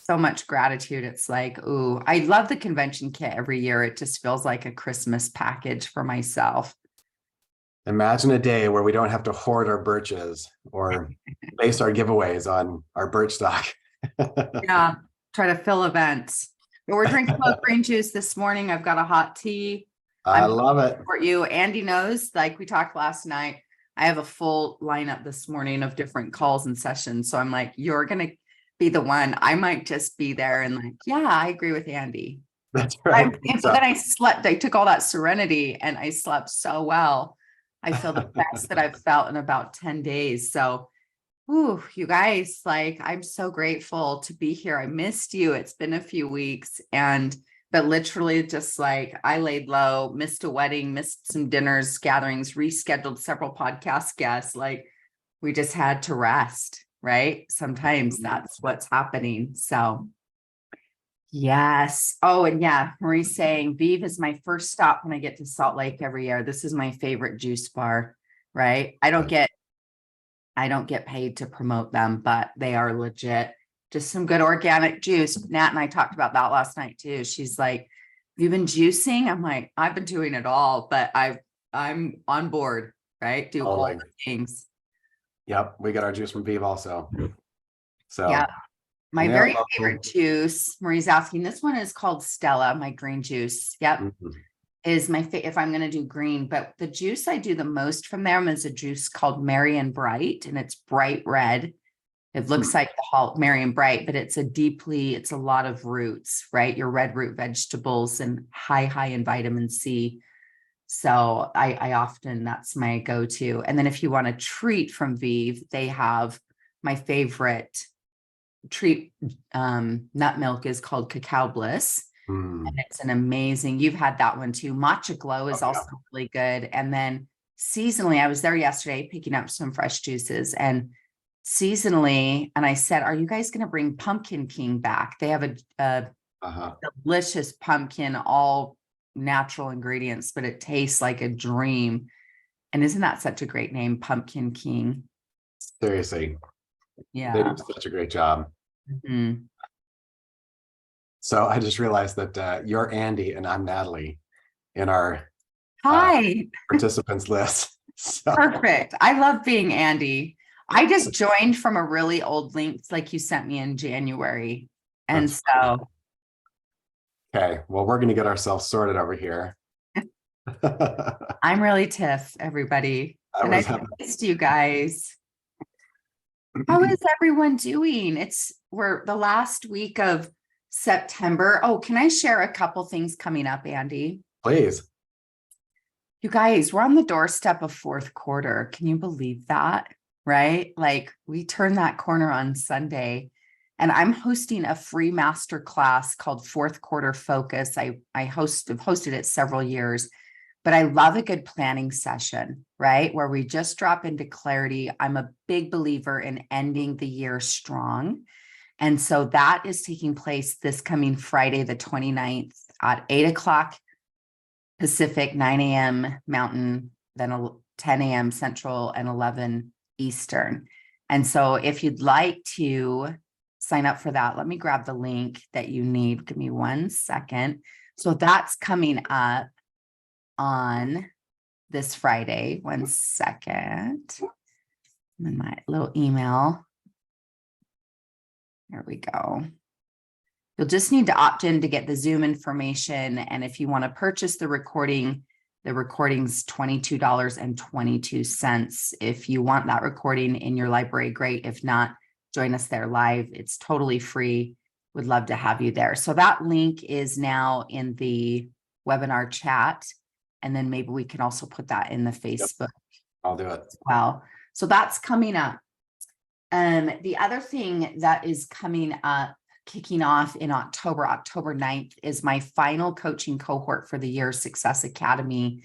so much gratitude. It's like, ooh, I love the convention kit every year. It just feels like a Christmas package for myself. Imagine a day where we don't have to hoard our birches or base our giveaways on our birch stock. Yeah, try to fill events. But we're drinking both green juice this morning. I've got a hot tea. I love it. For you, Andy knows, like we talked last night, I have a full lineup this morning of different calls and sessions. So I'm like, you're going to be the one. I might just be there and like, yeah, I agree with Andy. That's right. But then I slept. I took all that serenity and I slept so well. I feel the best that I've felt in about 10 days. So, ooh, you guys, like, I'm so grateful to be here. I missed you. It's been a few weeks but literally just like I laid low, missed a wedding, missed some dinners, gatherings, rescheduled several podcast guests. Like we just had to rest, right? Sometimes that's what's happening. So yes. Oh, and yeah, Marie's saying Vive is my first stop when I get to Salt Lake every year. This is my favorite juice bar, right? I don't get paid to promote them, but they are legit. Just some good organic juice. Nat and I talked about that last night too. She's like, have you been juicing? I'm like, I've been doing it all, but I'm on board, right? Do all the things. Yep. We got our juice from Vive also. So yeah. My very favorite juice, Marie's asking, this one is called Stella, my green juice. Yep. Mm-hmm. Is my if I'm going to do green, but the juice I do the most from them is a juice called Merry and Bright, and it's bright red. It looks like the whole Merry and Bright, but it's a lot of roots, right? Your red root vegetables and high in vitamin C. So I often, that's my go-to. And then if you want a treat from Vive, they have my favorite treat, nut milk is called Cacao Bliss. And it's an amazing, you've had that one too. Matcha Glow is also really good. And then seasonally, I was there yesterday picking up some fresh juices and seasonally, and I said, are you guys going to bring Pumpkin King back? They have a delicious pumpkin, all natural ingredients, but it tastes like a dream. And isn't that such a great name, Pumpkin King? Seriously. Yeah. They do such a great job. Mm-hmm. So I just realized that you're Andy and I'm Natalie in our participants list. So. Perfect. I love being Andy. I just joined from a really old link like you sent me in January. And that's so. Okay. Well, we're going to get ourselves sorted over here. I'm really Tiff, everybody. And I missed you guys. How is everyone doing? We're the last week of September. Oh, can I share a couple things coming up, Andy? Please. You guys, we're on the doorstep of fourth quarter. Can you believe that? Right? Like we turn that corner on Sunday and I'm hosting a free masterclass called Fourth Quarter Focus. I've hosted it several years, but I love a good planning session, right? Where we just drop into clarity. I'm a big believer in ending the year strong. And so that is taking place this coming Friday, the 29th at 8:00 Pacific, 9 a.m. Mountain, then 10 a.m. Central and 11 Eastern. And so if you'd like to sign up for that, let me grab the link that you need. Give me 1 second. So that's coming up on this Friday. 1 second. In my little email. There we go. You'll just need to opt in to get the Zoom information. And if you want to purchase the recording's $22.22. If you want that recording in your library, great. If not, join us there live. It's totally free. Would love to have you there. So that link is now in the webinar chat. And then maybe we can also put that in the Facebook. Yep. I'll do it. As well. So that's coming up. The other thing that is coming up, kicking off in October 9th, is my final coaching cohort for the year. Success Academy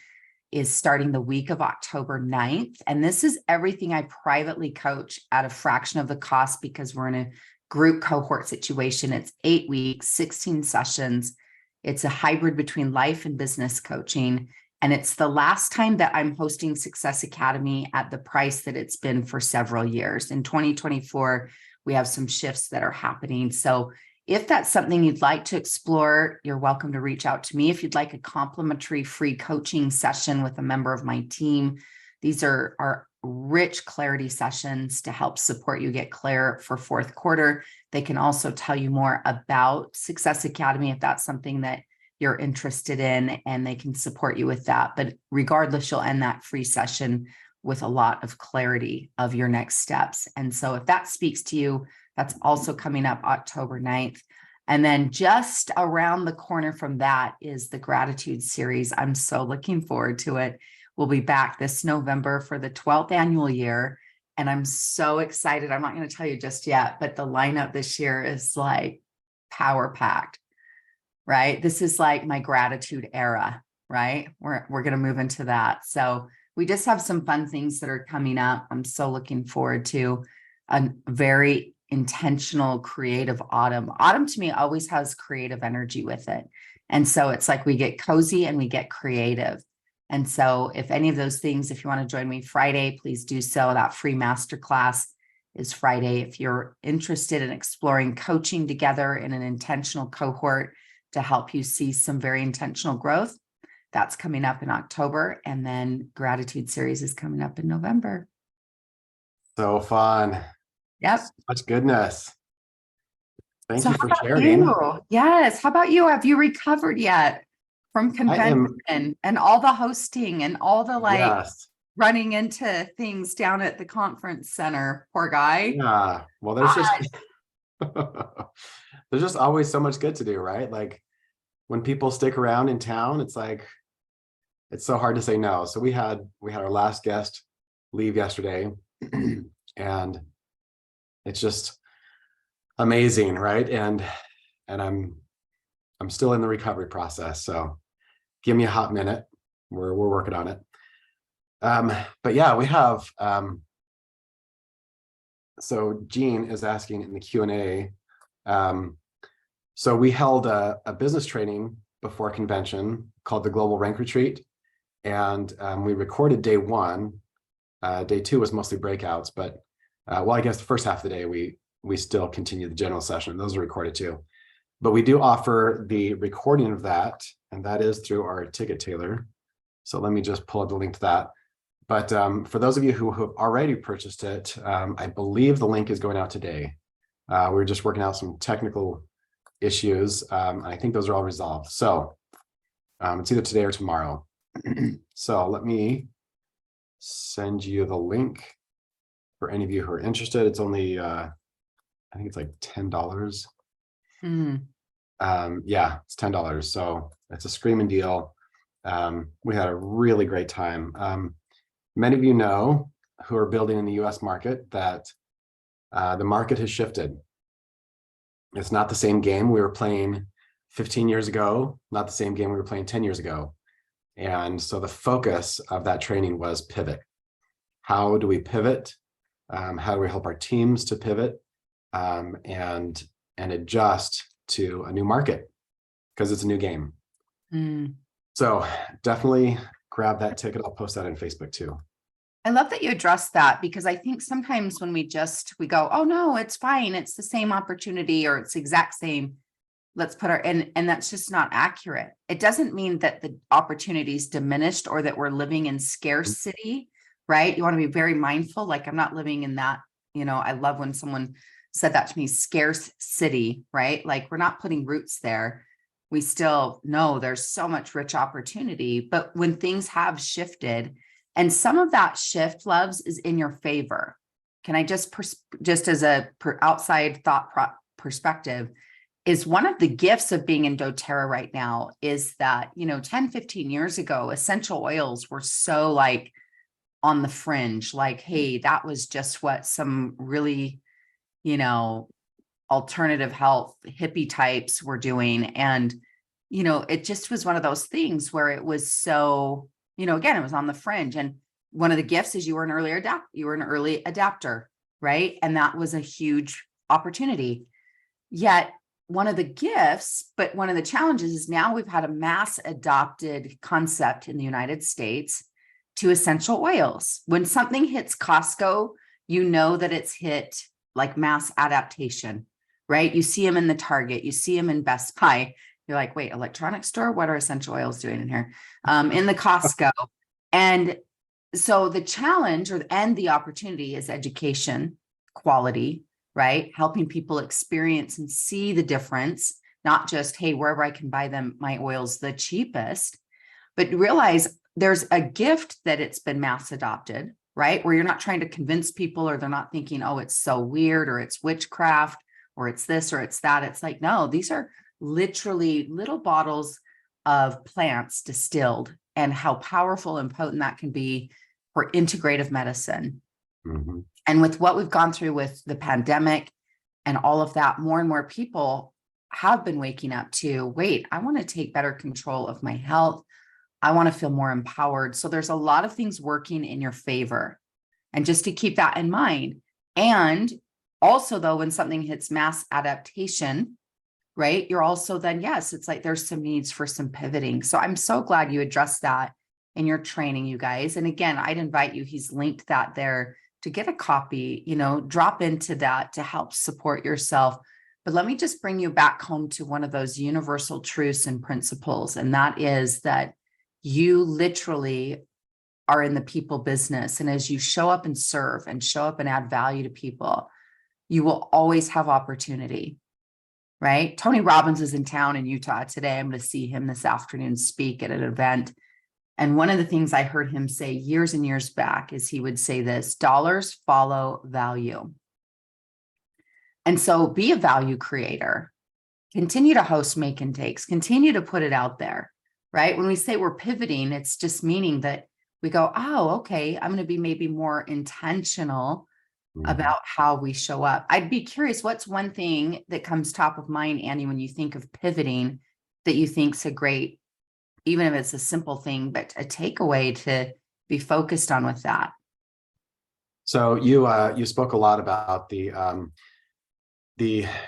is starting the week of October 9th. And this is everything I privately coach at a fraction of the cost because we're in a group cohort situation. It's 8 weeks, 16 sessions. It's a hybrid between life and business coaching. And it's the last time that I'm hosting Success Academy at the price that it's been for several years. In 2024, we have some shifts that are happening. So if that's something you'd like to explore, you're welcome to reach out to me. If you'd like a complimentary free coaching session with a member of my team, these are our rich clarity sessions to help support you get clear for fourth quarter. They can also tell you more about Success Academy if that's something that you're interested in, and they can support you with that. But regardless, you'll end that free session with a lot of clarity of your next steps. And so if that speaks to you, that's also coming up October 9th. And then just around the corner from that is the gratitude series. I'm so looking forward to it. We'll be back this November for the 12th annual year. And I'm so excited. I'm not going to tell you just yet, but the lineup this year is like power packed, right? This is like my gratitude era, right? We're going to move into that. So we just have some fun things that are coming up. I'm so looking forward to a very intentional, creative autumn. Autumn to me always has creative energy with it. And so it's like we get cozy and we get creative. And so if any of those things, if you want to join me Friday, please do so. That free masterclass is Friday. If you're interested in exploring coaching together in an intentional cohort to help you see some very intentional growth, that's coming up in October. And then gratitude series is coming up in November. So fun. Yep. Much goodness. Thank So you for sharing. Yes. How about you? Have you recovered yet from convention and all the hosting and all the running into things down at the conference center? Poor guy. Yeah. Well, there's just there's just always so much good to do, right? Like when people stick around in town, it's like it's so hard to say no. So we had our last guest leave yesterday, and it's just amazing, right? And I'm still in the recovery process, so give me a hot minute. We're working on it. But yeah, we have so Jean is asking in the Q&A. So we held a business training before convention called the Global Rank Retreat, and we recorded day one. Day two was mostly breakouts, but well, I guess the first half of the day we still continue the general session. Those are recorded too. But we do offer the recording of that, and that is through our ticket tailor. So let me just pull up the link to that. But for those of you who have already purchased it, I believe the link is going out today. We're just working out some technical issues. And I think those are all resolved. So it's either today or tomorrow. So let me send you the link for any of you who are interested. It's only, I think it's like $10. Yeah, it's $10. So it's a screaming deal. We had a really great time. Many of you know who are building in the US market that the market has shifted. It's not the same game we were playing 15 years ago, not the same game we were playing 10 years ago. And so the focus of that training was pivot. How do we pivot? How do we help our teams to pivot and adjust to a new market? Because it's a new game. So definitely grab that ticket. I'll post that on Facebook too. I love that you addressed that, because I think sometimes when we go, oh no, it's fine, it's the same opportunity, or it's the exact same, let's put and that's just not accurate. It doesn't mean that the opportunity is diminished or that we're living in scarcity, right? You want to be very mindful. Like, I'm not living in that, I love when someone said that to me, scarce city, right? Like, we're not putting roots there. We still know there's so much rich opportunity, but when things have shifted, and some of that shift, loves, is in your favor. Can I just as a outside thought perspective, is one of the gifts of being in doTERRA right now is that, 10, 15 years ago, essential oils were so like on the fringe, like, hey, that was just what some really, alternative health hippie types were doing. And, it just was one of those things where it was so, again, it was on the fringe. And one of the gifts is you were an early adapter, right? And that was a huge opportunity. Yet one of the gifts, but one of the challenges is now we've had a mass adopted concept in the United States to essential oils. When something hits Costco, that it's hit like mass adaptation, right? You see them in the Target, you see them in Best Buy. You're like, wait, electronics store? What are essential oils doing in here? In the Costco. And so the challenge and the opportunity is education, quality, right? Helping people experience and see the difference, not just, hey, wherever I can buy them, my oil's the cheapest, but realize there's a gift that it's been mass adopted, right? Where you're not trying to convince people, or they're not thinking, oh, it's so weird, or it's witchcraft, or it's this, or it's that. It's like, no, these are literally little bottles of plants distilled, and how powerful and potent that can be for integrative medicine. Mhm. And with what we've gone through with the pandemic and all of that, more and more people have been waking up to, wait, I want to take better control of my health. I want to feel more empowered. So there's a lot of things working in your favor. And just to keep that in mind. And also, though, when something hits mass adaptation, right, you're also then, yes, it's like there's some needs for some pivoting. So I'm so glad you addressed that in your training, you guys. And again, I'd invite you, he's linked that there, to get a copy, drop into that to help support yourself. But let me just bring you back home to one of those universal truths and principles. And that is that you literally are in the people business. And as you show up and serve and show up and add value to people, you will always have opportunity, right? Tony Robbins is in town in Utah today. I'm going to see him this afternoon speak at an event. And one of the things I heard him say years and years back is he would say this: dollars follow value. And so be a value creator, continue to host make and takes, continue to put it out there, right? When we say we're pivoting, it's just meaning that we go, oh, okay, I'm going to be maybe more intentional about how we show up. I'd be curious, what's one thing that comes top of mind, Annie, when you think of pivoting that you think's a great, even if it's a simple thing, but a takeaway to be focused on with that? So you spoke a lot about the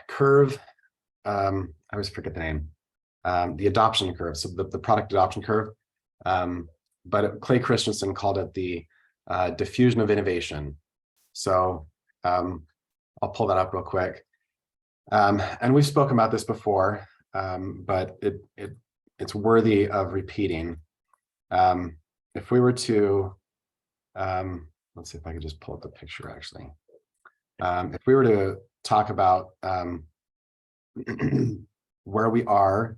curve. I always forget the name. The adoption curve. So the product adoption curve. But Clay Christensen called it the diffusion of innovation. So I'll pull that up real quick. And we've spoken about this before, but it's worthy of repeating. If we were to, let's see if I could just pull up the picture actually. If we were to talk about where we are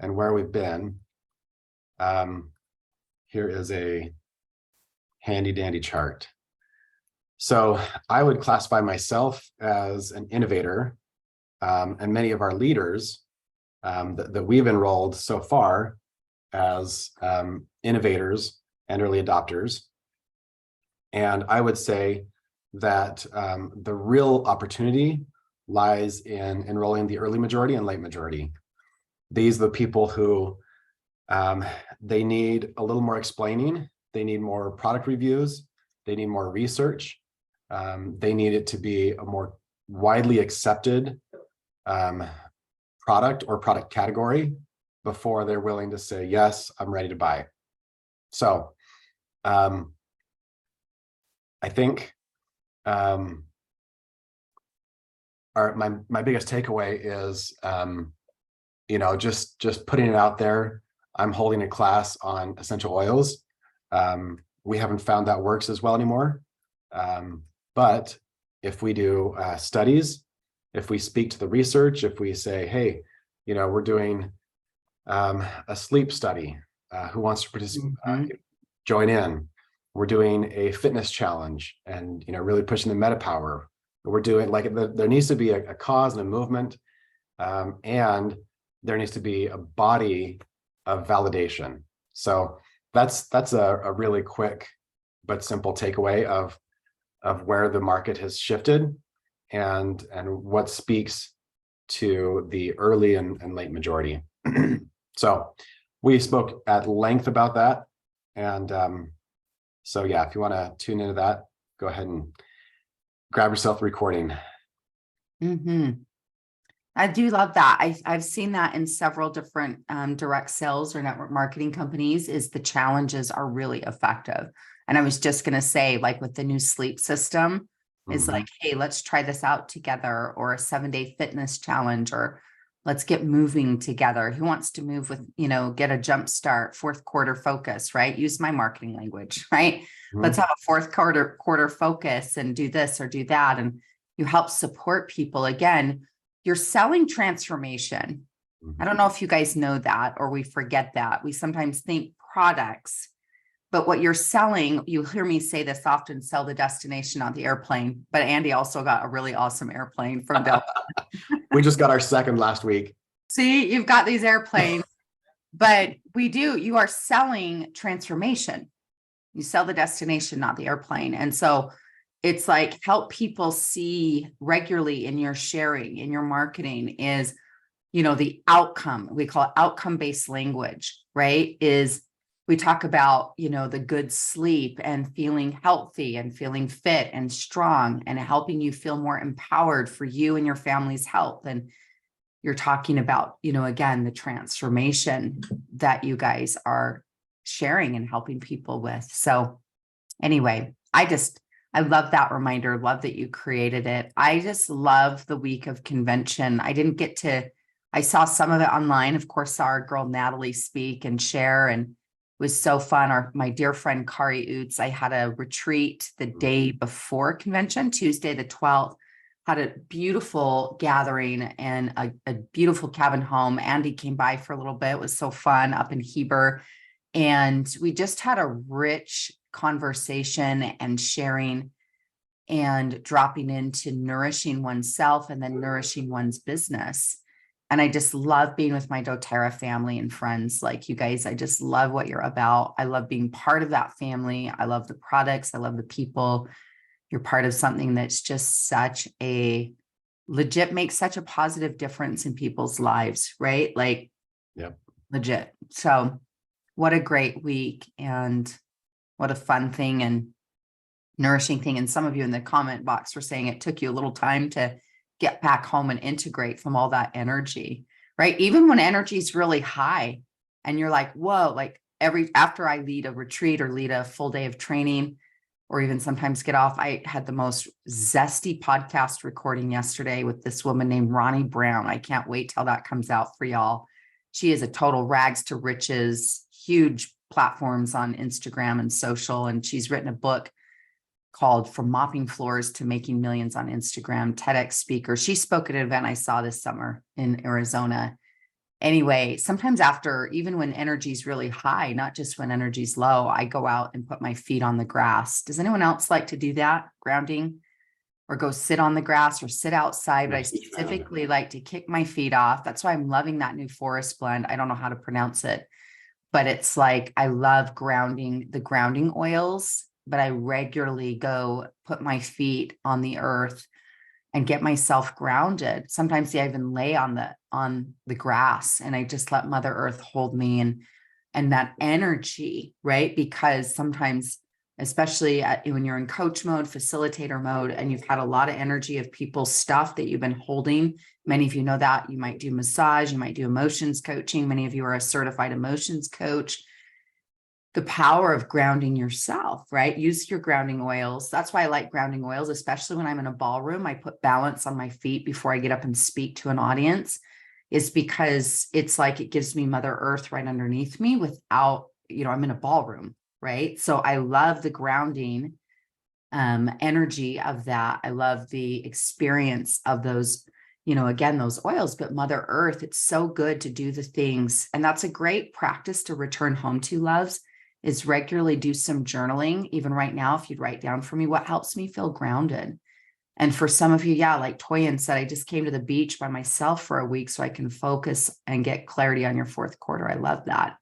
and where we've been, here is a handy dandy chart. So I would classify myself as an innovator, and many of our leaders that we've enrolled so far as innovators and early adopters. And I would say that the real opportunity lies in enrolling the early majority and late majority. These are the people who they need a little more explaining. They need more product reviews. They need more research. They need it to be a more widely accepted product or product category before they're willing to say, yes, I'm ready to buy. So I think my biggest takeaway is, just putting it out there. I'm holding a class on essential oils. We haven't found that works as well anymore. But if we do studies, if we speak to the research, if we say, hey, we're doing a sleep study, who wants to participate, join in. We're doing a fitness challenge and, really pushing the meta power. We're doing there needs to be a cause and a movement, and there needs to be a body of validation. So that's a really quick but simple takeaway of where the market has shifted and what speaks to the early and late majority. So we spoke at length about that. And so yeah, if you want to tune into that, go ahead and grab yourself a recording. I do love that. I've seen that in several different direct sales or network marketing companies, is the challenges are really effective. And I was just going to say, like with the new sleep system, is like, hey, let's try this out together, or a 7-day fitness challenge, or let's get moving together. Who wants to move with, get a jump start, fourth quarter focus, right? Use my marketing language, right? Let's have a fourth quarter focus and do this or do that. And you help support people. Again, you're selling transformation. I don't know if you guys know that, or we forget that. We sometimes think products, but what you're selling, you hear me say this often, sell the destination, not the airplane. But Andy also got a really awesome airplane from Delta. We just got our second last week. See, you've got these airplanes, but you are selling transformation. You sell the destination, not the airplane. And so it's like, help people see regularly in your sharing, in your marketing is, the outcome. We call it outcome-based language, right? Is we talk about, the good sleep and feeling healthy and feeling fit and strong and helping you feel more empowered for you and your family's health. And you're talking about, again, the transformation that you guys are sharing and helping people with. So anyway, I love that reminder. Love that you created it. I just love the week of convention. I saw some of it online. Of course, saw our girl Natalie speak and share, and it was so fun. My dear friend Kari Oots, I had a retreat the day before convention, Tuesday the 12th, had a beautiful gathering and a beautiful cabin home. Andy came by for a little bit. It was so fun up in Heber. And we just had a rich conversation and sharing and dropping into nourishing oneself and then nourishing one's business. And I just love being with my doTERRA family and friends like you guys. I just love what you're about. I love being part of that family. I love the products. I love the people. You're part of something that's just makes such a positive difference in people's lives, right? Like, yep. Legit. So what a great week and what a fun thing and nourishing thing. And some of you in the comment box were saying it took you a little time to get back home and integrate from all that energy, right? Even when energy is really high and you're like, whoa, like after I lead a retreat or lead a full day of training, or even sometimes get off, I had the most zesty podcast recording yesterday with this woman named Ronnie Brown. I can't wait till that comes out for y'all. She is a total rags to riches, huge platforms on Instagram and social. And she's written a book called From Mopping Floors to Making Millions on Instagram, TEDx speaker. She spoke at an event I saw this summer in Arizona. Anyway, sometimes even when energy's really high, not just when energy's low, I go out and put my feet on the grass. Does anyone else like to do that? Grounding, or go sit on the grass or sit outside? But I specifically like to kick my feet off. That's why I'm loving that new forest blend. I don't know how to pronounce it, but it's like, I love the grounding oils, but I regularly go put my feet on the earth and get myself grounded. Sometimes I even lay on the grass and I just let Mother Earth hold me and that energy, right? Because sometimes, especially when you're in coach mode, facilitator mode, and you've had a lot of energy of people's stuff that you've been holding. Many of you know that you might do massage, you might do emotions coaching. Many of you are a certified emotions coach. The power of grounding yourself, right? Use your grounding oils. That's why I like grounding oils, especially when I'm in a ballroom. I put balance on my feet before I get up and speak to an audience, is because it's like it gives me Mother Earth right underneath me without, I'm in a ballroom, right? So I love the grounding energy of that. I love the experience of those, again, those oils, but Mother Earth, it's so good to do the things. And that's a great practice to return home to, loves, is regularly do some journaling. Even right now, if you'd write down for me, what helps me feel grounded. And for some of you, like Toyin said, I just came to the beach by myself for a week so I can focus and get clarity on your fourth quarter. I love that.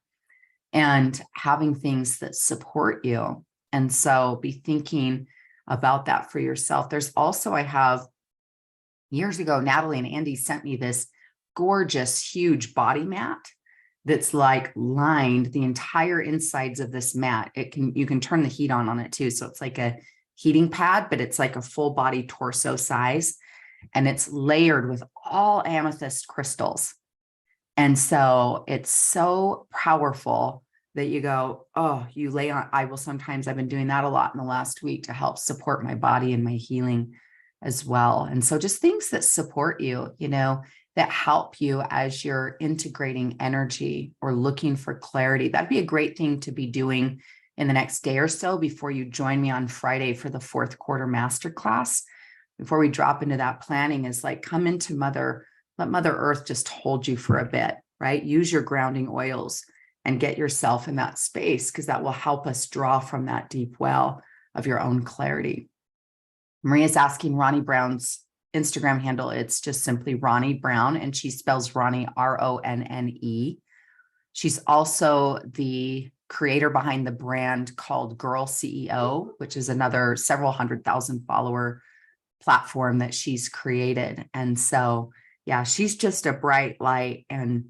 And having things that support you. And so be thinking about that for yourself. There's also, I have years ago, Natalie and Andy sent me this gorgeous, huge body mat that's like lined the entire insides of this mat. You can turn the heat on it too. So it's like a heating pad, but it's like a full body torso size. And it's layered with all amethyst crystals. And so it's so powerful that you go, oh, you lay on. I've been doing that a lot in the last week to help support my body and my healing as well. And so just things that support you, that help you as you're integrating energy or looking for clarity. That'd be a great thing to be doing in the next day or so before you join me on Friday for the 4th quarter masterclass. Before we drop into that planning, is like, come into let Mother Earth just hold you for a bit, right? Use your grounding oils and get yourself in that space, because that will help us draw from that deep well of your own clarity. Maria's asking Ronnie Brown's Instagram handle. It's just simply Ronnie Brown, and she spells Ronnie Ronne. She's also the creator behind the brand called Girl CEO, which is another several 100,000 follower platform that she's created. And so, yeah, she's just a bright light and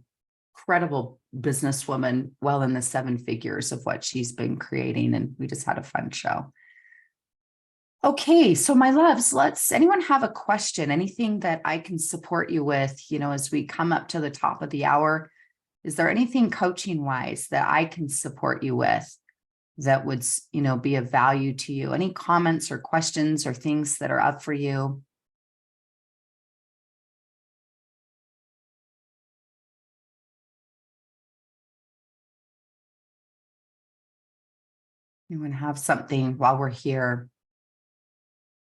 incredible businesswoman, well in the 7 figures of what she's been creating. And we just had a fun show. Okay, so my loves, anyone have a question, anything that I can support you with, as we come up to the top of the hour? Is there anything coaching wise that I can support you with that would, be of value to you? Any comments or questions or things that are up for you? Anyone have something while we're here?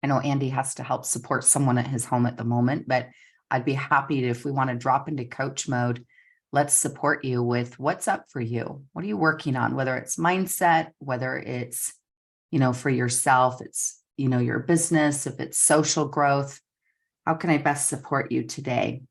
I know Andy has to help support someone at his home at the moment, but I'd be happy to, if we want to drop into coach mode, let's support you with what's up for you. What are you working on? Whether it's mindset, whether it's, for yourself, it's, your business, if it's social growth, how can I best support you today?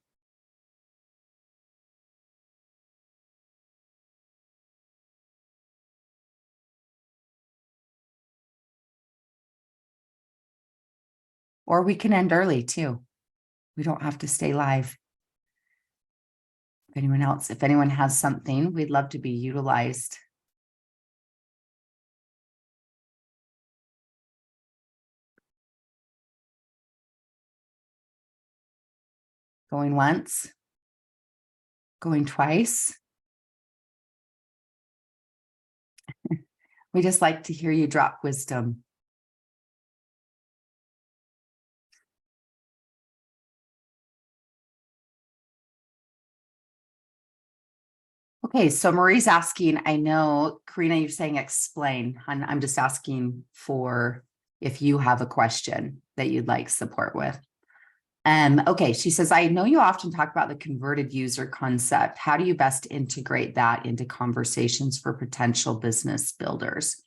Or we can end early too. We don't have to stay live. If anyone has something, we'd love to be utilized. Going once, going twice. We just like to hear you drop wisdom. Okay, so Marie's asking, I know, Karina, you're saying explain. I'm just asking for if you have a question that you'd like support with. Okay, she says, I know you often talk about the converted user concept. How do you best integrate that into conversations for potential business builders?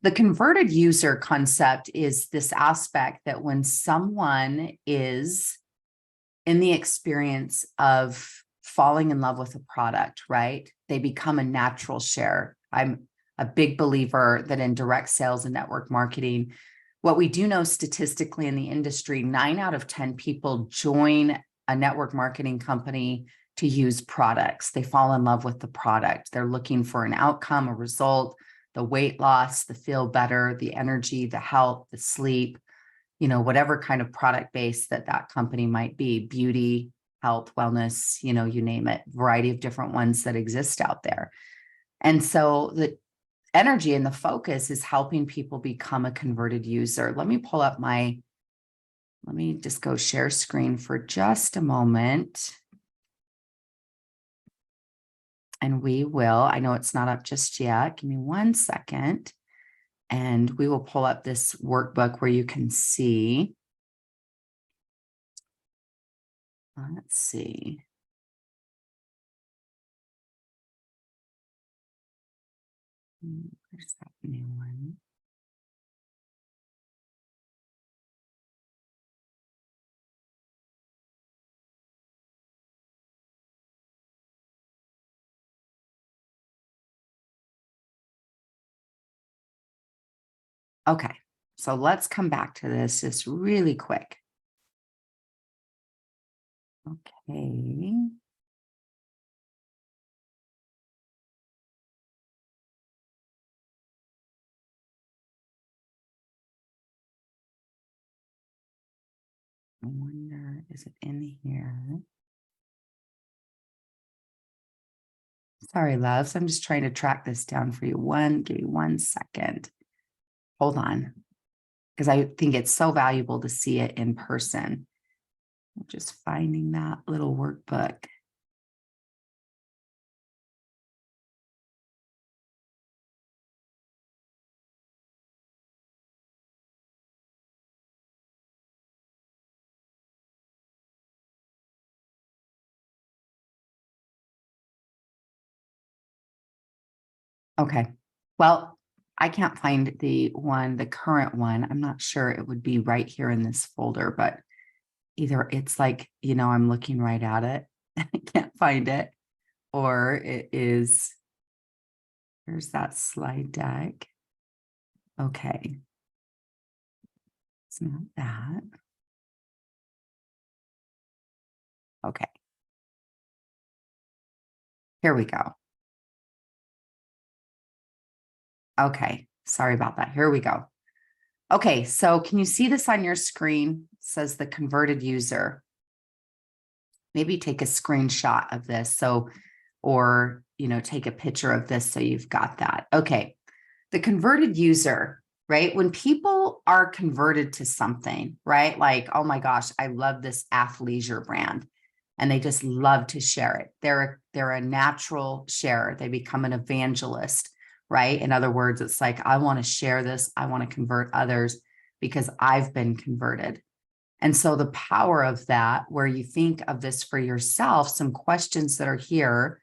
The converted user concept is this aspect that when someone is in the experience of falling in love with a product, right? They become a natural share. I'm a big believer that in direct sales and network marketing, what we do know statistically in the industry, 9 out of 10 people join a network marketing company to use products. They fall in love with the product. They're looking for an outcome, a result, the weight loss, the feel better, the energy, the health, the sleep, whatever kind of product base that company might be, beauty, health, wellness, you name it, variety of different ones that exist out there. And so the energy and the focus is helping people become a converted user. Let me just go share screen for just a moment. And I know it's not up just yet. Give me 1 second. And we will pull up this workbook where you can see. Let's see. There's that new one. Okay, so let's come back to this just really quick. Okay. I wonder, is it in here? Sorry, loves. I'm just trying to track this down for you. Give me 1 second. Hold on. Because I think it's so valuable to see it in person. I'm just finding that little workbook. Okay. Well, I can't find the current one. I'm not sure it would be right here in this folder, but either it's like, I'm looking right at it. I can't find it, or it is, here's that slide deck. Okay. It's not that. Okay. Here we go. Okay. Sorry about that. Here we go. Okay. So can you see this on your screen? It says the converted user. Maybe take a screenshot of this. So, or, take a picture of this so you've got that. Okay. The converted user, right? When people are converted to something, right? Like, oh my gosh, I love this athleisure brand, and they just love to share it. They're a natural sharer. They become an evangelist, right? In other words, it's like, I want to share this. I want to convert others because I've been converted. And so the power of that, where you think of this for yourself, some questions that are here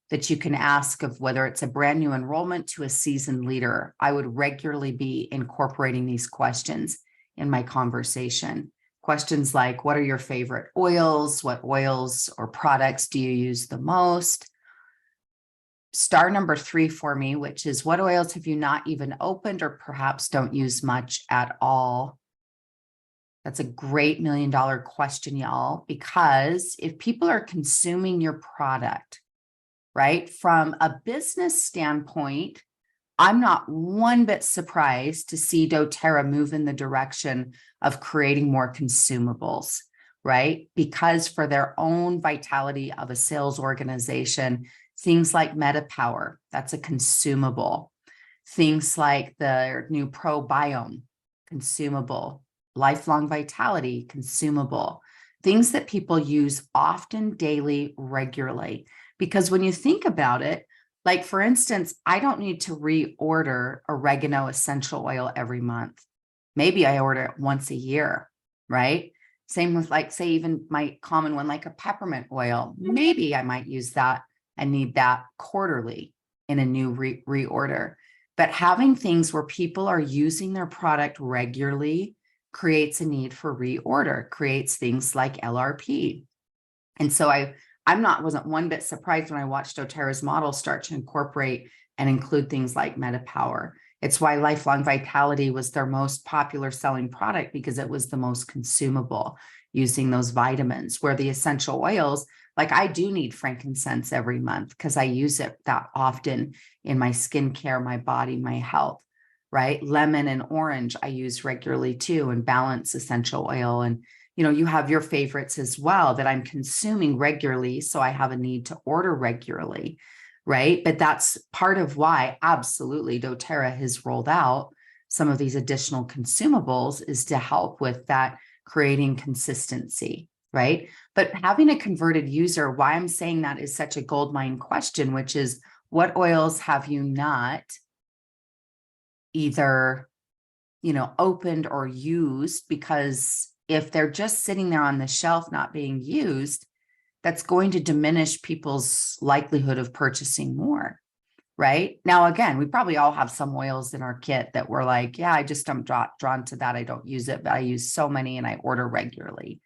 that you can ask of whether it's a brand new enrollment to a seasoned leader. I would regularly be incorporating these questions in my conversation. Questions like, what are your favorite oils? What oils or products do you use the most? Star number 3 for me, which is, what oils have you not even opened or perhaps don't use much at all? That's a great $1 million question, y'all, because if people are consuming your product, right, from a business standpoint, I'm not one bit surprised to see doTERRA move in the direction of creating more consumables, right? Because for their own vitality of a sales organization, things like MetaPower, that's a consumable. Things like the new ProBiome, consumable. Lifelong Vitality, consumable. Things that people use often, daily, regularly. Because when you think about it, like for instance, I don't need to reorder oregano essential oil every month. Maybe I order it once a year, right? Same with, like, say, even my common one, like a peppermint oil. Maybe I might use that and need that quarterly in a new reorder. But having things where people are using their product regularly creates a need for reorder, creates things like LRP. And so wasn't one bit surprised when I watched doTERRA's model start to incorporate and include things like MetaPower. It's why Lifelong Vitality was their most popular selling product, because it was the most consumable, using those vitamins, where the essential oils, like I do need frankincense every month because I use it that often in my skincare, my body, my health, right? Lemon and orange I use regularly too, and balance essential oil. And you have your favorites as well that I'm consuming regularly, so I have a need to order regularly, right? But that's part of why absolutely doTERRA has rolled out some of these additional consumables, is to help with that, creating consistency, right? But having a converted user, why I'm saying that is such a goldmine question, which is, what oils have you not either, opened or used? Because if they're just sitting there on the shelf not being used, that's going to diminish people's likelihood of purchasing more, right? Now, again, we probably all have some oils in our kit that we're like, yeah, I just am drawn to that. I don't use it, but I use so many and I order regularly.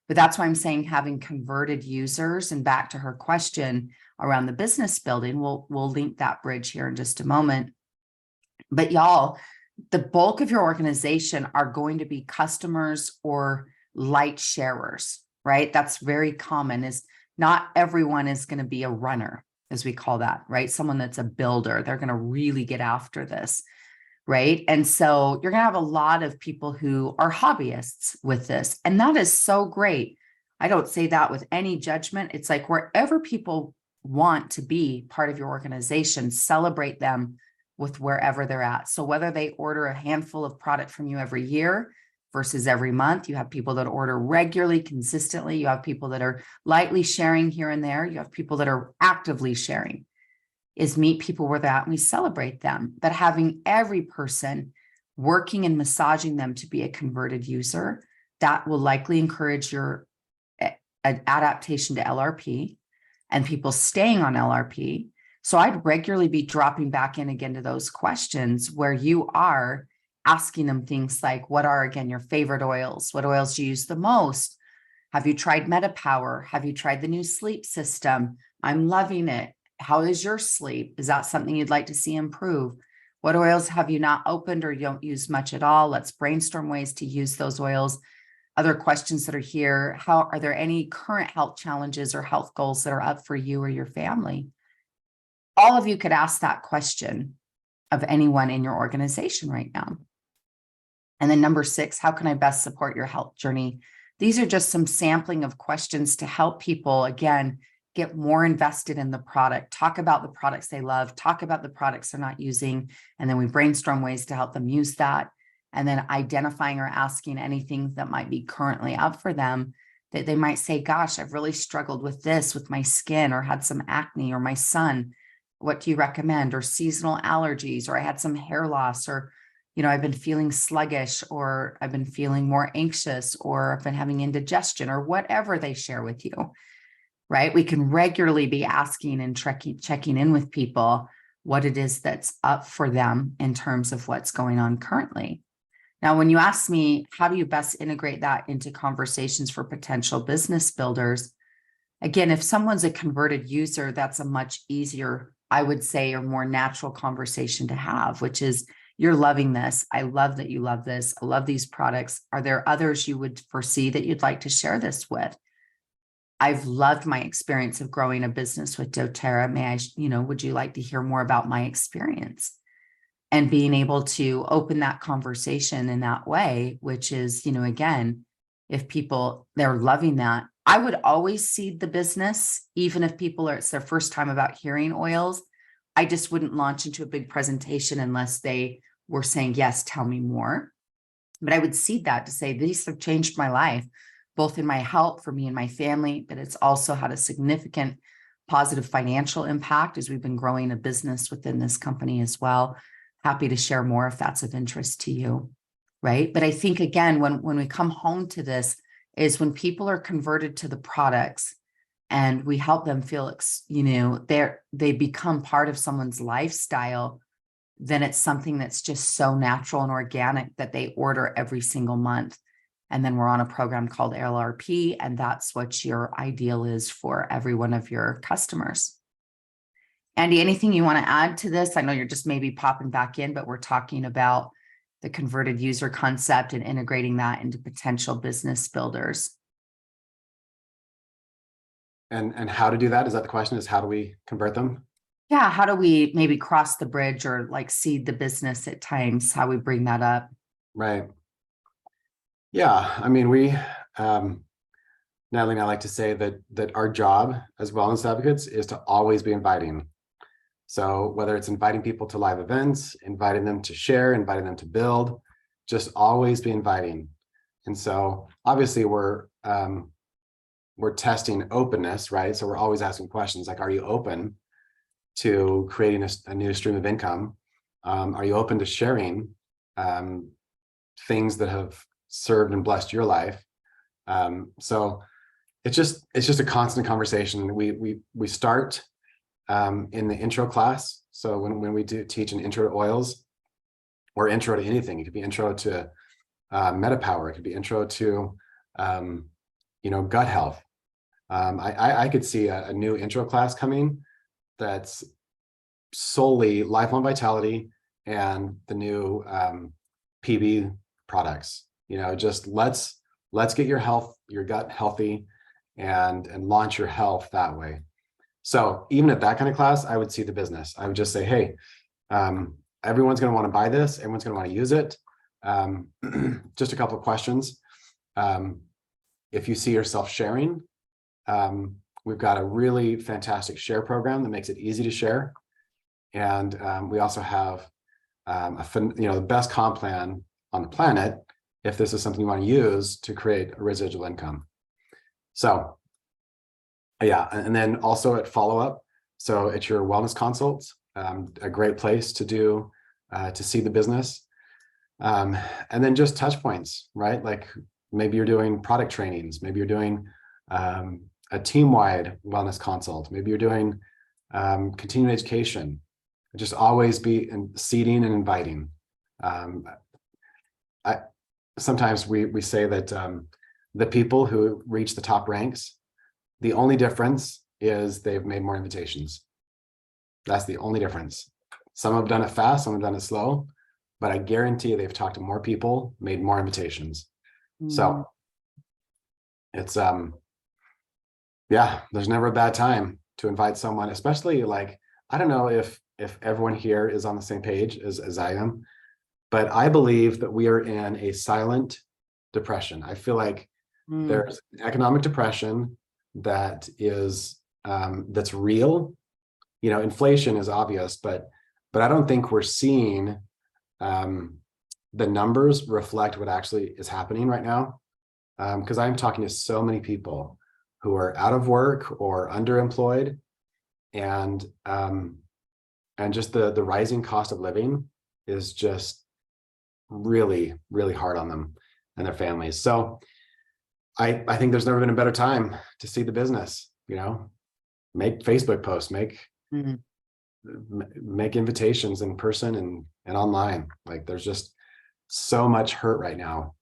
But that's why I'm saying having converted users, and back to her question around the business building, we'll link that bridge here in just a moment. But y'all, the bulk of your organization are going to be customers or light sharers, right? That's very common. Is not everyone is going to be a runner, as we call that, right? Someone that's a builder, they're going to really get after this, right? And so you're going to have a lot of people who are hobbyists with this, and that is so great. I don't say that with any judgment. It's like wherever people want to be part of your organization, celebrate them with wherever they're at. So whether they order a handful of product from you every year versus every month, you have people that order regularly, consistently. You have people that are lightly sharing here and there. You have people that are actively sharing. Is meet people where they're at and we celebrate them. But having every person working and massaging them to be a converted user, that will likely encourage your adaptation to LRP and people staying on LRP. So I'd regularly be dropping back in again to those questions where you are asking them things like, what are, again, your favorite oils? What oils do you use the most? Have you tried MetaPower? Have you tried the new sleep system? I'm loving it. How is your sleep? Is that something you'd like to see improve? What oils have you not opened or you don't use much at all? Let's brainstorm ways to use those oils. Other questions that are here. Are there any current health challenges or health goals that are up for you or your family? All of you could ask that question of anyone in your organization right now. And then number 6, how can I best support your health journey? These are just some sampling of questions to help people, again, get more invested in the product, talk about the products they love, talk about the products they're not using, and then we brainstorm ways to help them use that. And then identifying or asking anything that might be currently up for them that they might say, gosh, I've really struggled with this with my skin or had some acne, or my son, what do you recommend? Or seasonal allergies, or I had some hair loss, or, I've been feeling sluggish, or I've been feeling more anxious, or I've been having indigestion, or whatever they share with you. Right? We can regularly be asking and checking in with people what it is that's up for them in terms of what's going on currently. Now, when you ask me, how do you best integrate that into conversations for potential business builders? Again, if someone's a converted user, that's a much easier, I would say, or more natural conversation to have, which is, you're loving this. I love that you love this. I love these products. Are there others you would foresee that you'd like to share this with? I've loved my experience of growing a business with doTERRA. Would you like to hear more about my experience? And being able to open that conversation in that way, which is, again, if people, they're loving that. I would always seed the business, even if it's their first time about hearing oils. I just wouldn't launch into a big presentation unless they were saying, yes, tell me more. But I would seed that to say, these have changed my life, both in my health for me and my family, but it's also had a significant positive financial impact as we've been growing a business within this company as well. Happy to share more if that's of interest to you, right? But I think, again, when we come home to this is when people are converted to the products and we help them feel, they become part of someone's lifestyle, then it's something that's just so natural and organic that they order every single month. And then we're on a program called LRP, and that's what your ideal is for every one of your customers. Andy, anything you want to add to this? I know you're just maybe popping back in, but we're talking about the converted user concept and integrating that into potential business builders. And how to do that? Is that the question? Is how do we convert them? Yeah. How do we maybe cross the bridge or like seed the business at times? How we bring that up? Right. Yeah. I mean, Natalie and I like to say that our job as wellness advocates is to always be inviting. So whether it's inviting people to live events, inviting them to share, inviting them to build, just always be inviting. And so obviously we're testing openness, right? So we're always asking questions like, are you open to creating a new stream of income? Are you open to sharing things that have served and blessed your life? So it's just a constant conversation. We start in the intro class. So when we do teach an intro to oils or intro to anything, it could be intro to MetaPower, it could be intro to gut health. I could see a new intro class coming that's solely lifelong vitality and the new PB products. Just let's get your gut healthy and launch your health that way. So even at that kind of class, I would see the business. I would just say, hey, everyone's going to want to buy this. Everyone's going to want to use it. Just a couple of questions. If you see yourself sharing, we've got a really fantastic share program that makes it easy to share. And we also have the best comp plan on the planet if this is something you want to use to create a residual income. So yeah, and then also at follow-up. So at your wellness consults, a great place to do to see the business. And then just touch points, right? Like maybe you're doing product trainings, maybe you're doing a team-wide wellness consult, maybe you're doing continuing education. Just always be seeding and inviting. Sometimes we say that the people who reach the top ranks, the only difference is they've made more invitations. That's the only difference. Some have done it fast, some have done it slow, but I guarantee they've talked to more people, made more invitations. So it's yeah, there's never a bad time to invite someone, especially like, I don't know if everyone here is on the same page as I am, but I believe that we are in a silent depression. I feel like there's economic depression that is that's real. You know, inflation is obvious, but I don't think we're seeing the numbers reflect what actually is happening right now. Because I'm talking to so many people who are out of work or underemployed, and just the rising cost of living is just really, really hard on them and their families. So I think there's never been a better time to see the business, you know, make Facebook posts, make invitations in person and online. Like there's just so much hurt right now.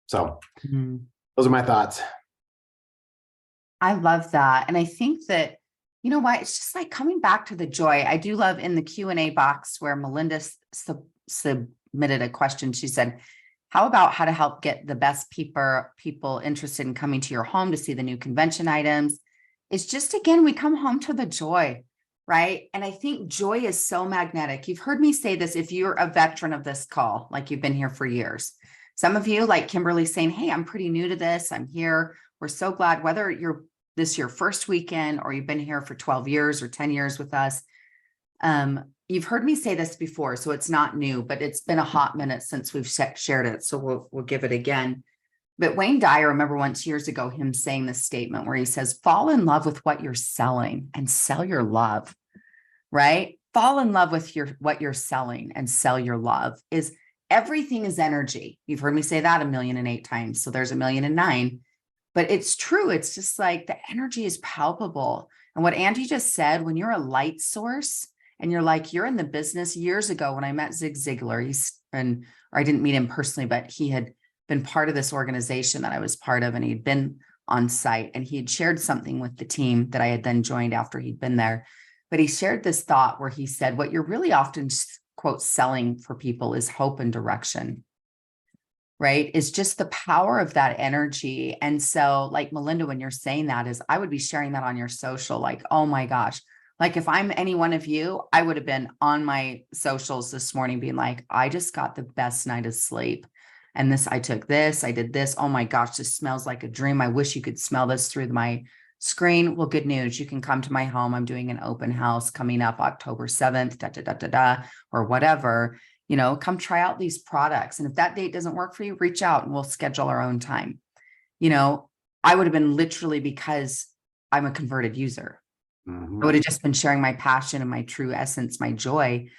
So those are my thoughts. I love that. And I think that, you know what, it's just like coming back to the joy. I do love in the Q&A box where Melinda submitted a question. She said, how about how to help get the best people interested in coming to your home to see the new convention items? It's just, again, we come home to the joy, right? And I think joy is so magnetic. You've heard me say this, if you're a veteran of this call, like you've been here for years. Some of you, like Kimberly, saying, hey, I'm pretty new to this. I'm here. We're so glad, whether this your first weekend or you've been here for 12 years or 10 years with us. You've heard me say this before, so it's not new, but it's been a hot minute since we've shared it. So we'll give it again. But Wayne Dyer, I remember once years ago, him saying this statement where he says, fall in love with what you're selling and sell your love, right? Fall in love with what you're selling and sell your love. Is everything is energy. You've heard me say that 1,000,008 times. So there's 1,000,009. But it's true. It's just like the energy is palpable. And what Andy just said, when you're a light source and you're like, you're in the business. Years ago when I met Zig Ziglar, or I didn't meet him personally, but he had been part of this organization that I was part of, and he'd been on site, and he had shared something with the team that I had then joined after he'd been there. But he shared this thought where he said, what you're really often, quote, selling for people is hope and direction. Right? Is just the power of that energy. And so like Melinda, when you're saying that, is I would be sharing that on your social, like, oh my gosh, like if I'm any one of you, I would have been on my socials this morning being like, I just got the best night of sleep. And I took this, I did this. Oh my gosh, this smells like a dream. I wish you could smell this through my screen. Well, good news. You can come to my home. I'm doing an open house coming up October 7th, or whatever. You know, come try out these products. And if that date doesn't work for you, reach out and we'll schedule our own time. You know, I would have been literally, because I'm a converted user. I would have just been sharing my passion and my true essence, my joy.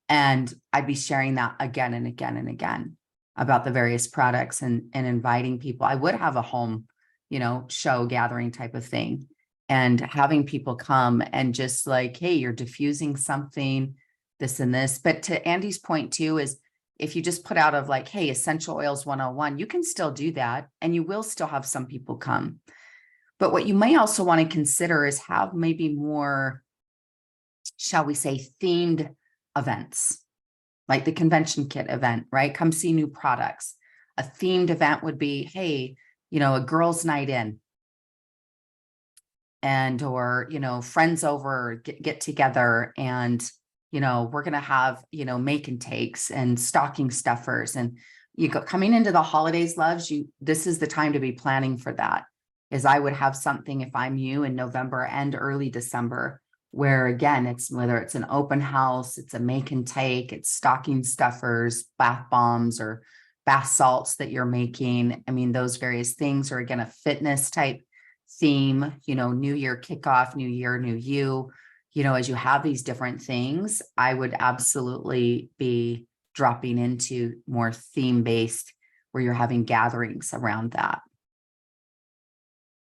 And I'd be sharing that again and again and again about the various products and inviting people. I would have a home, you know, show gathering type of thing, and having people come and just like, hey, you're diffusing something, this and this. But to Andy's point too, is if you just put out of like, hey, essential oils 101, you can still do that and you will still have some people come. But what you may also want to consider is have maybe more, shall we say, themed events, like the convention kit event, right? Come see new products. A themed event would be, hey, you know, a girls' night in, or, you know, friends over, get together, and you know, we're going to have, you know, make and takes and stocking stuffers. And coming into the holidays, loves, this is the time to be planning for that. is I would have something, if I'm you, in November and early December, where again, it's whether it's an open house, it's a make and take, it's stocking stuffers, bath bombs, or bath salts that you're making. I mean, those various things are again a fitness type theme, new year kickoff, new year, new you. As you have these different things, I would absolutely be dropping into more theme-based where you're having gatherings around that.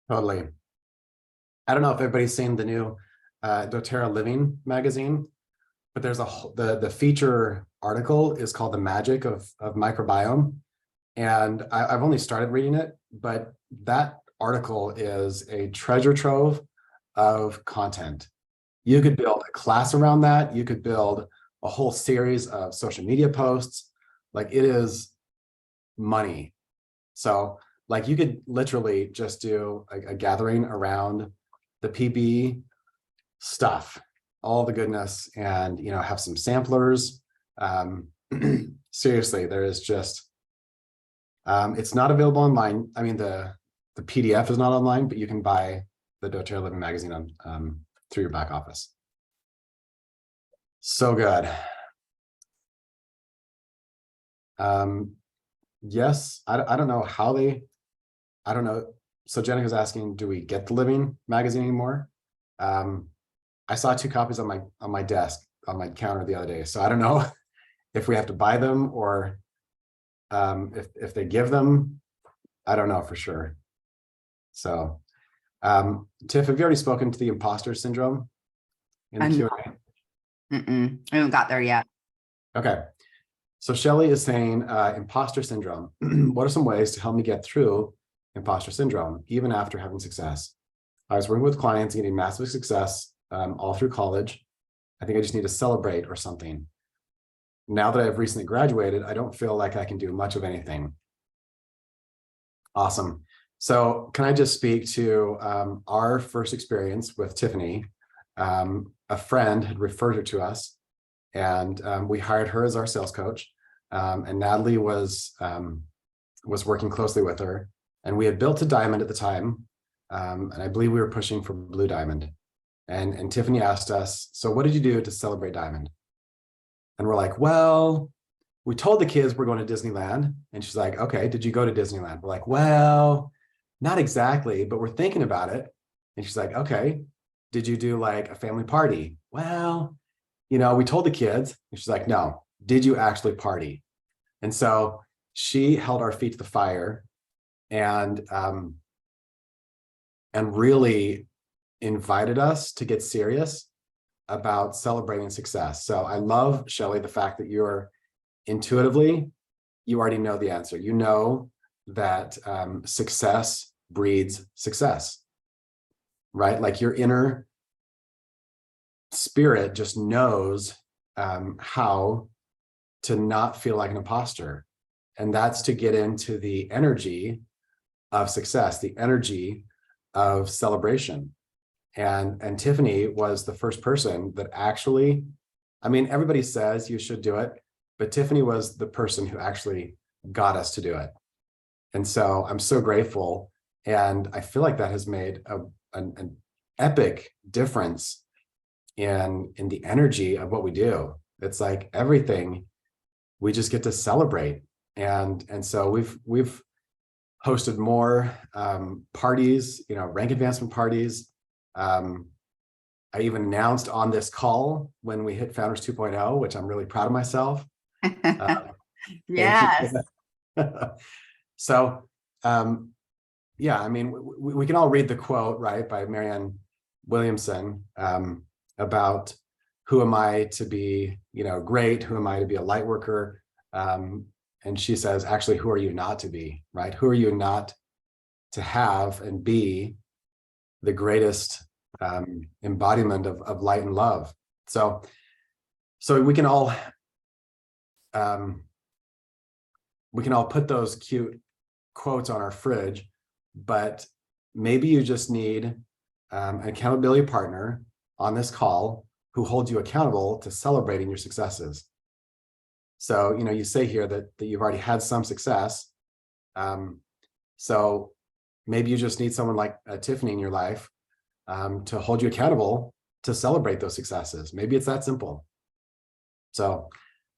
Totally. I don't know if everybody's seen the new doTERRA Living magazine, but there's the feature article is called The Magic of Microbiome. And I've only started reading it, but that article is a treasure trove of content. You could build a class around that. You could build a whole series of social media posts. Like, it is money. So like, you could literally just do a gathering around the PB stuff, all the goodness, and have some samplers. Seriously, there is just it's not available online. I mean, the PDF is not online, but you can buy the doTERRA Living magazine on through your back office. So good. Yes, I don't know how I don't know. So Jenica's asking, do we get the Living magazine anymore? I saw 2 copies on my desk, on my counter the other day. So I don't know if we have to buy them or if they give them. I don't know for sure. So Tiff, have you already spoken to the imposter syndrome in the Q&A? I haven't got there yet. Okay. So Shelly is saying, imposter syndrome. What are some ways to help me get through imposter syndrome, even after having success? I was working with clients and getting massive success all through college. I think I just need to celebrate or something. Now that I've recently graduated, I don't feel like I can do much of anything. Awesome. So can I just speak to our first experience with Tiffany? A friend had referred her to us, and we hired her as our sales coach. And Natalie was working closely with her, and we had built a diamond at the time. And I believe we were pushing for blue diamond. And Tiffany asked us, so what did you do to celebrate diamond? And we're like, well, we told the kids we're going to Disneyland. And she's like, okay, did you go to Disneyland? We're like, well, not exactly, but we're thinking about it. And she's like, okay, did you do like a family party? Well, we told the kids. And she's like, no, did you actually party? And so she held our feet to the fire and really invited us to get serious about celebrating success. So I love, Shelly, the fact that you're intuitively, you already know the answer. You know that success breeds success, right? Like, your inner spirit just knows how to not feel like an imposter. And that's to get into the energy of success, the energy of celebration. And Tiffany was the first person that actually, I mean, everybody says you should do it, but Tiffany was the person who actually got us to do it. And so I'm so grateful. And I feel like that has made an epic difference in the energy of what we do. It's like everything, we just get to celebrate. And so we've hosted more parties, rank advancement parties. I even announced on this call when we hit Founders 2.0, which I'm really proud of myself. Yes. So, yeah, I mean, we can all read the quote, right, by Marianne Williamson about who am I to be, great? Who am I to be a light worker? And she says, actually, who are you not to be, right? Who are you not to have and be the greatest embodiment of light and love? So we can all put those cute quotes on our fridge, but maybe you just need an accountability partner on this call who holds you accountable to celebrating your successes. So, you say here that you've already had some success. So Maybe you just need someone like Tiffany in your life to hold you accountable to celebrate those successes. Maybe it's that simple. So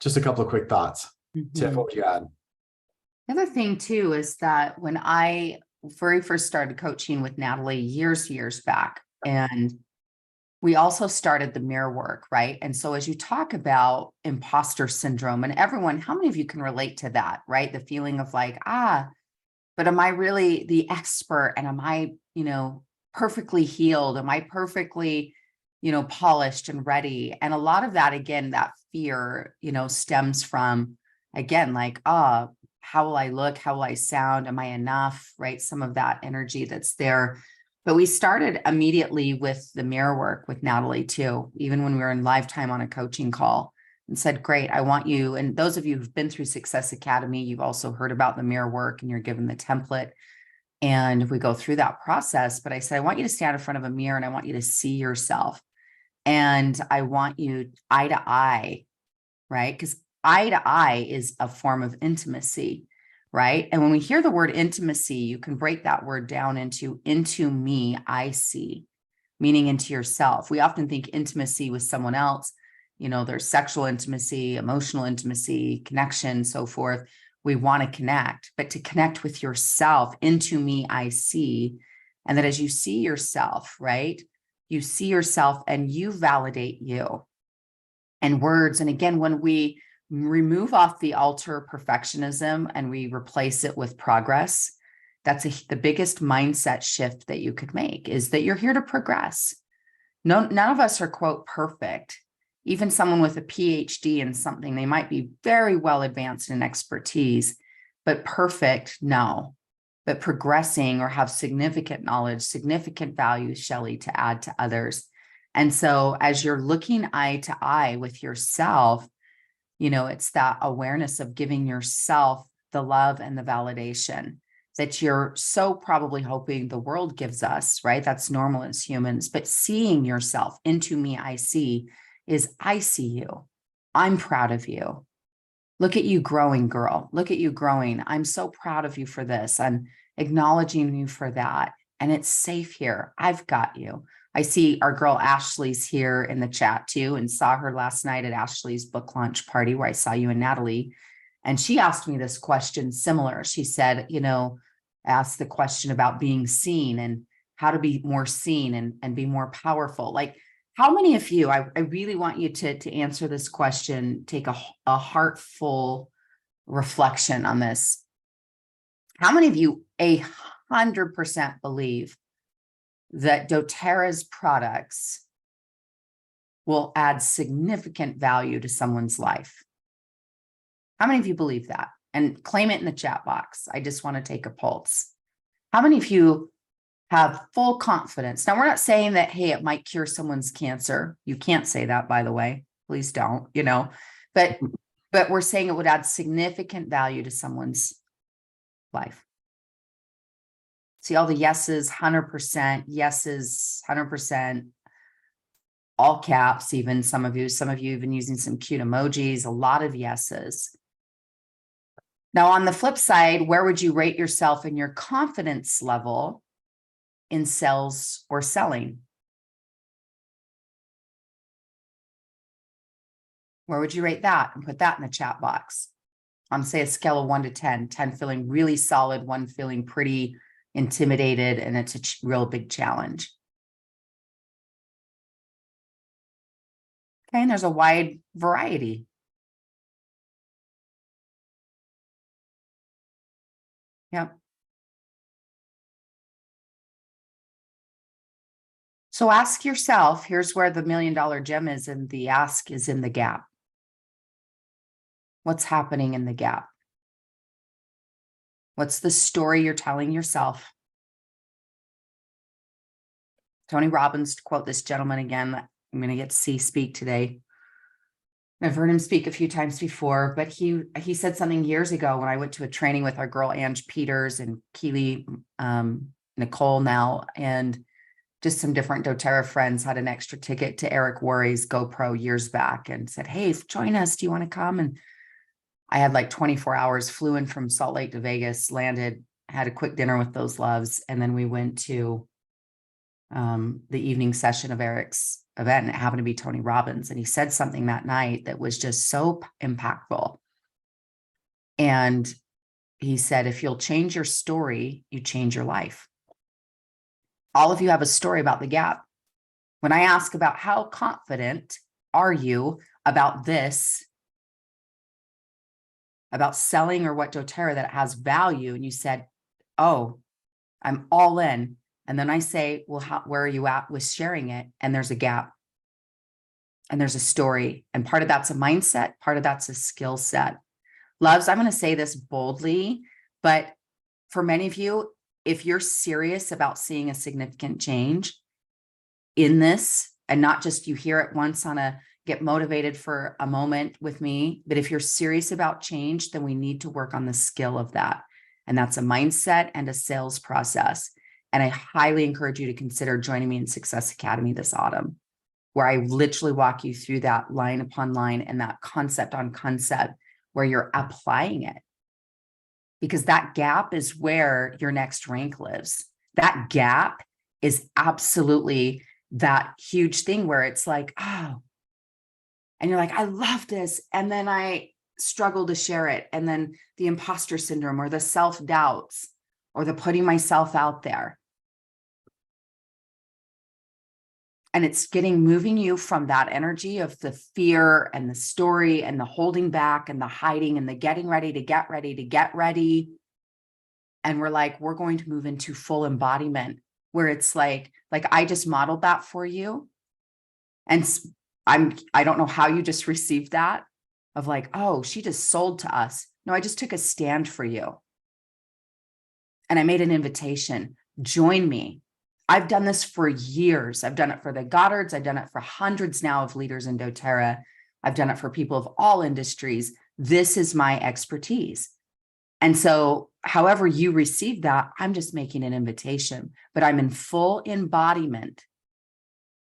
just a couple of quick thoughts. Tiff, what would you add? The other thing too is that when I very first started coaching with Natalie years back, and we also started the mirror work, right? And so as you talk about imposter syndrome, and everyone, how many of you can relate to that, right? The feeling of like, but am I really the expert? And am I, perfectly healed? Am I perfectly, polished and ready? And a lot of that, again, that fear, stems from, again, like, how will I look? How will I sound? Am I enough? Right? Some of that energy that's there. But we started immediately with the mirror work with Natalie too, even when we were in lifetime on a coaching call, and said, great, I want you. And those of you who've been through Success Academy, you've also heard about the mirror work and you're given the template. And we go through that process. But I said, I want you to stand in front of a mirror and I want you to see yourself. And I want you eye to eye, right? Because eye to eye is a form of intimacy, right? And when we hear the word intimacy, you can break that word down into me, I see, meaning into yourself. We often think intimacy with someone else, there's sexual intimacy, emotional intimacy, connection, so forth. We want to connect, but to connect with yourself, into me, I see. And that as you see yourself, right? You see yourself and you validate you and words. And again, when we remove off the altar perfectionism and we replace it with progress, that's the biggest mindset shift that you could make, is that you're here to progress. None of us are, quote, perfect. Even someone with a PhD in something, they might be very well advanced in expertise, but perfect, no. But progressing or have significant knowledge, significant value, Shelley, to add to others. And so as you're looking eye to eye with yourself, it's that awareness of giving yourself the love and the validation that you're so probably hoping the world gives us, right? That's normal as humans, but seeing yourself, into me, I see, is I see you. I'm proud of you. Look at you growing, girl. Look at you growing. I'm so proud of you for this. I'm acknowledging you for that. And it's safe here. I've got you. I see our girl Ashley's here in the chat too, and saw her last night at Ashley's book launch party where I saw you and Natalie. And she asked me this question similar. She said, asked the question about being seen and how to be more seen and be more powerful. Like, how many of you, I really want you to answer this question, take a heartful reflection on this. How many of you 100% believe that doTERRA's products will add significant value to someone's life? How many of you believe that? And claim it in the chat box. I just want to take a pulse. How many of you have full confidence? Now, we're not saying that, hey, it might cure someone's cancer. You can't say that, by the way. Please don't, but we're saying it would add significant value to someone's life. See all the yeses, 100%, yeses, 100%, all caps, even some of you even using some cute emojis, a lot of yeses. Now, on the flip side, where would you rate yourself in your confidence level in sales or selling? Where would you rate that? And put that in the chat box. On, say, a scale of 1 to 10, 10 feeling really solid, 1 feeling pretty intimidated, and it's a real big challenge. Okay, and there's a wide variety. Yep. So ask yourself, here's where the $1 million gem is, and the ask is in the gap. What's happening in the gap? What's the story you're telling yourself? Tony Robbins, to quote this gentleman again, I'm going to get to see speak today. I've heard him speak a few times before, but he said something years ago when I went to a training with our girl Ange Peters and Keely Nicole now, and just some different doTERRA friends had an extra ticket to Eric Worre's GoPro years back and said, hey, join us. Do you want to come? And I had like 24 hours, flew in from Salt Lake to Vegas, landed, had a quick dinner with those loves, and then we went to the evening session of Eric's event. It happened to be Tony Robbins, and he said something that night that was just so impactful. And he said, if you'll change your story, you change your life. All of you have a story about the gap. When I ask about how confident are you about this, about selling or what doTERRA, that it has value, and you said, oh, I'm all in. And then I say, well, where are you at with sharing it? And there's a gap. And there's a story. And part of that's a mindset. Part of that's a skill set. Loves, I'm going to say this boldly, but for many of you, if you're serious about seeing a significant change in this, and not just you hear it once on a get motivated for a moment with me, but if you're serious about change, then we need to work on the skill of that. And that's a mindset and a sales process. And I highly encourage you to consider joining me in Success Academy this autumn, where I literally walk you through that line upon line and that concept on concept where you're applying it. Because that gap is where your next rank lives. That gap is absolutely that huge thing where it's like, oh, and you're like, I love this. And then I struggle to share it. And then the imposter syndrome or the self-doubts or the putting myself out there. And it's moving you from that energy of the fear and the story and the holding back and the hiding and the getting ready to get ready to get ready. And we're like, we're going to move into full embodiment where it's like I just modeled that for you. And I don't know how you just received that of like, oh, she just sold to us. No, I just took a stand for you. And I made an invitation. Join me. I've done this for years. I've done it for the Goddards. I've done it for hundreds now of leaders in doTERRA. I've done it for people of all industries. This is my expertise. And so however you receive that, I'm just making an invitation, but I'm in full embodiment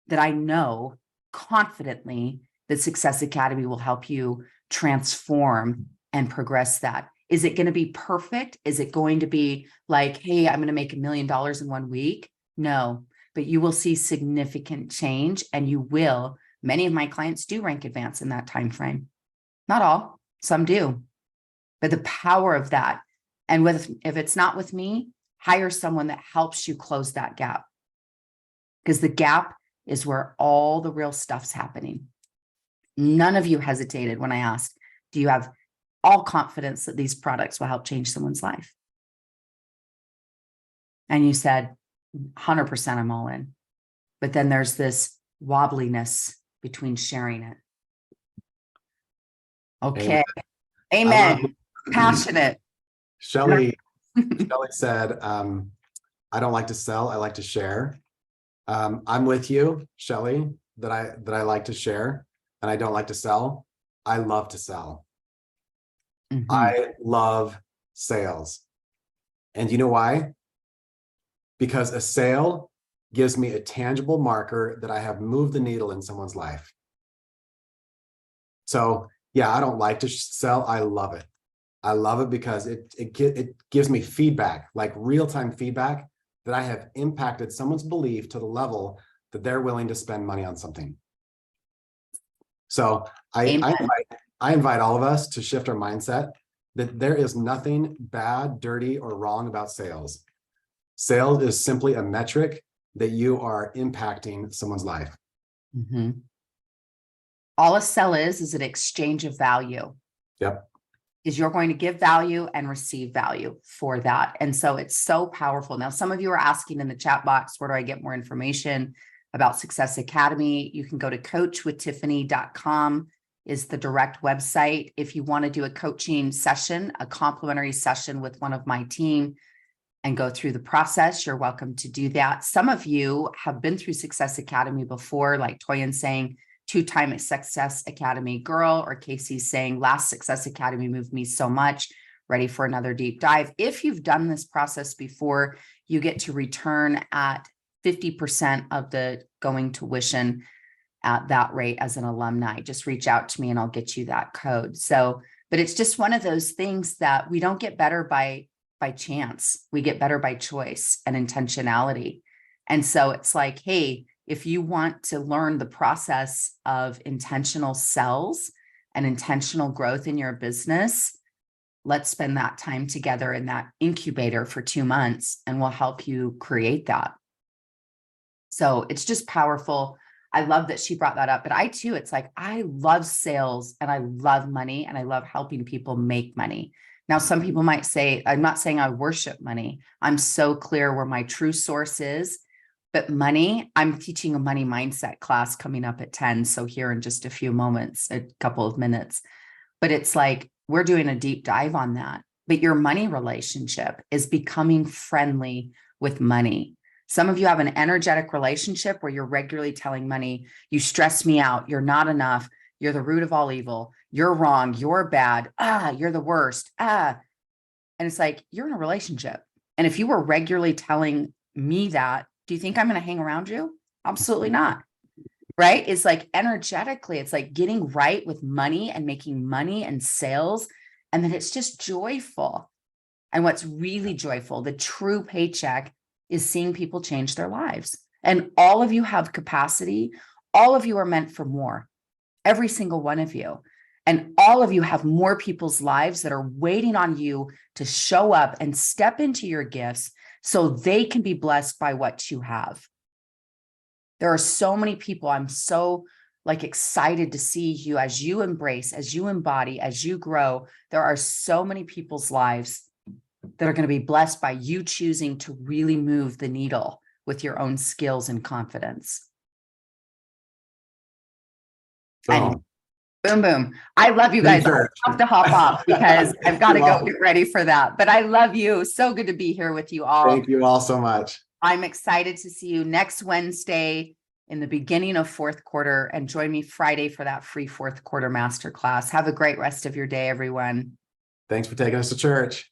that I know confidently that Success Academy will help you transform and progress that. Is it going to be perfect? Is it going to be like, hey, I'm going to make $1 million in 1 week? No, but you will see significant change, and you will. Many of my clients do rank advance in that time frame. Not all, some do. But the power of that, and if it's not with me, hire someone that helps you close that gap. Because the gap is where all the real stuff's happening. None of you hesitated when I asked, do you have all confidence that these products will help change someone's life? And you said, 100% I'm all in. But then there's this wobbliness between sharing it. Okay. Amen. Passionate. Shelley said, I don't like to sell, I like to share. I'm with you, Shelley, that I like to share and I don't like to sell. I love to sell. Mm-hmm. I love sales. And you know why? Because a sale gives me a tangible marker that I have moved the needle in someone's life. So yeah, I don't like to sell. I love it. I love it because it gives me feedback, like real-time feedback, that I have impacted someone's belief to the level that they're willing to spend money on something. So I invite all of us to shift our mindset that there is nothing bad, dirty, or wrong about sales. Sales is simply a metric that you are impacting someone's life. Mm-hmm. All a sell is an exchange of value. Yep. Is you're going to give value and receive value for that. And so it's so powerful. Now, some of you are asking in the chat box, where do I get more information about Success Academy? You can go to coachwithtiffany.com is the direct website. If you want to do a coaching session, a complimentary session with one of my team, and go through the process, you're welcome to do that. Some of you have been through Success Academy before, like Toyin saying, 2-time Success Academy girl, or Casey saying, last Success Academy moved me so much, ready for another deep dive. If you've done this process before, you get to return at 50% of the going tuition at that rate as an alumni. Just reach out to me and I'll get you that code. So, but it's just one of those things that we don't get better by by chance. We get better by choice and intentionality. And so it's like, hey, if you want to learn the process of intentional sales and intentional growth in your business, let's spend that time together in that incubator for 2 months, and we'll help you create that. So it's just powerful. I love that she brought that up, but I too, it's like, I love sales and I love money and I love helping people make money. Now, some people might say, I'm not saying I worship money. I'm so clear where my true source is, but money, I'm teaching a money mindset class coming up at 10. So here in just a few moments, a couple of minutes, but it's like, we're doing a deep dive on that. But your money relationship is becoming friendly with money. Some of you have an energetic relationship where you're regularly telling money, you stress me out, you're not enough, you're the root of all evil, you're wrong, you're bad, you're the worst, And it's like, you're in a relationship. And if you were regularly telling me that, do you think I'm going to hang around you? Absolutely not. Right? It's like energetically, it's like getting right with money and making money and sales. And then it's just joyful. And what's really joyful, the true paycheck, is seeing people change their lives. And all of you have capacity. All of you are meant for more. Every single one of you. And all of you have more people's lives that are waiting on you to show up and step into your gifts so they can be blessed by what you have. There are so many people. I'm so excited to see you as you embrace, as you embody, as you grow. There are so many people's lives that are going to be blessed by you choosing to really move the needle with your own skills and confidence. And boom, boom. I love you guys. I have to hop off because I've got to go get ready for that. But I love you. So good to be here with you all. Thank you all so much. I'm excited to see you next Wednesday in the beginning of fourth quarter, and join me Friday for that free fourth quarter masterclass. Have a great rest of your day, everyone. Thanks for taking us to church.